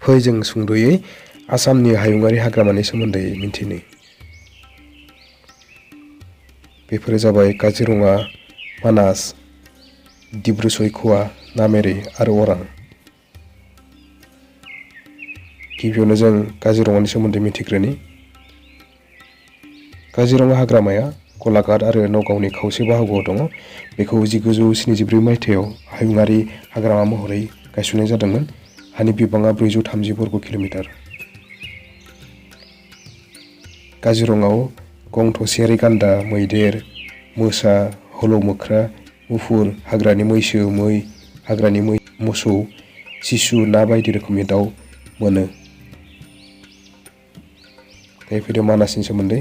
फै जों सुंद'यै आसामनि हायुङारि हाग्रामानि सोमोन्दै मिन्थिनो। बेफोरो जाबाय काजिरङा, मानास, डिब्रु सैख'वा, नामेरि आरो अरां। गिबियावनो जों काजिरङानि सोमोन्दै मिथिग्रोनि। काजिरङा हाग्रामाया गलाघाट आरो नगावनि खावसे बाहागोआव दङ। बेखौ 1974 मायथाइयाव हायुङारि हाग्रामा महरै गायसननाय जादोंमोन। हानि बिबाङा 430 बर्ग किल'मिटार। काजिरङायाव गं थसेयारि गान्दा, मैदेर, मोसा, हलौ मोख्रा, मुफुर, हाग्रानि मैसो, मै, हाग्रानि मोसौ, सिसु, ना बायदि रोखोमनि दाउ मोनो। दायो फैदो मानासनि सोमोन्दै।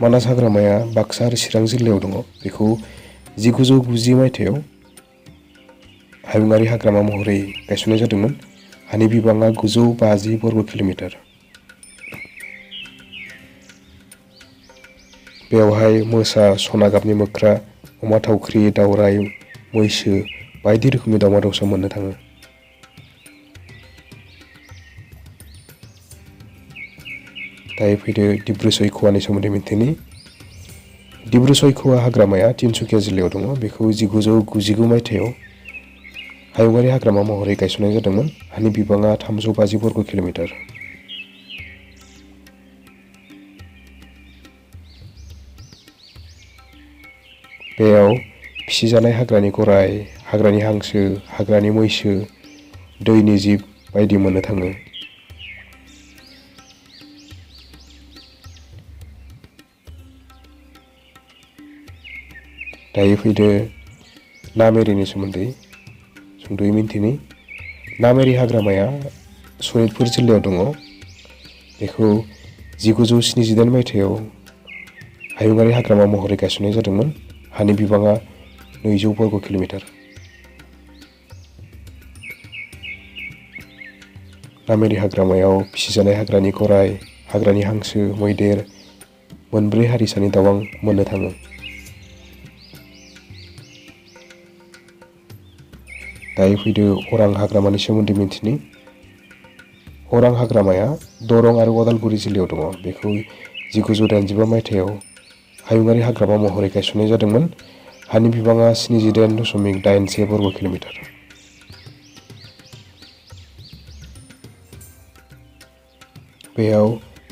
मानास हाग्रामाया बाक्सा आरो चिरां जिल्लायाव दङ। बेखौ 1990 मायथाइयाव हायुङारि हाग्रामा महरै गायसननाय जादोंमोन। हानि बिबाङा 950 बर्ग किल'मिटार। बेवहाय मोसा, सना गाबनि मोख्रा, अमा थावख्रि, दावराइ, मैसो बायदि रोखोमनि दावमा दावसा मोननो थाङो। दायो फैदो डिब्रु सैख'वानि सोमोन्दै मिन्थिनि। डिब्रु सैख'वा हाग्रामाया तिनसुकिया जिल्लायाव दङ। बेखौ 1999 मायथाइयाव हायुङारि हाग्रामा महरै गायसननाय जादोंमोन। हानि बिबाङा 350 बर्ग किल'मिटार। बेयाव फिसिजानाय हाग्रानि गराइ, हाग्रानि हांसो, हाग्रानि मैसो, दैनि जिब बायदि मोननो थाङो। दायो फैदो नामेरिनि सोमोन्दै सुंद'यै मिन्थिनि। नामेरि हाग्रामाया सनितपुर जिल्लायाव दङ। बेखौ 1978 मायथाइयाव हायुङारि हाग्रामा महरै गायसननाय जादोंमोन। हानि बिबाङा 200 बर्ग किल'मिटार। नामेरि हाग्रामायाव फिसिजानाय हाग्रानि गराइ, हाग्रानि हांसो, मैदेर, 4 हारिसानि दावआं मोननो थाङो। दायो फैदो अरां हाग्रामानि सोमोन्दै मिन्थिनि। अरां हाग्रामाया दरं आरो अदालगुरि जिल्लायाव दङ। बेखौ 1985 मायथाइयाव हायुङारि हाग्रामा महरै गायसननाय जादोंमोन। हानि बिबाङा 78.81 बर्ग किल'मिटार। बेयाव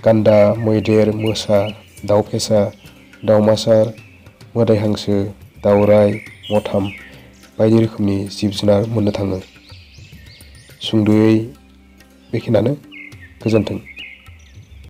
गान्दा, मैदेर, मोसा, दाउ फेसा, दाउमासार, मोदाइ हांसो, दावराइ, मथाम बायदि रोखोमनि जिब जुनार मोननो थाङो। सुंद'यै बेखिनियानो। गोजोन्थों।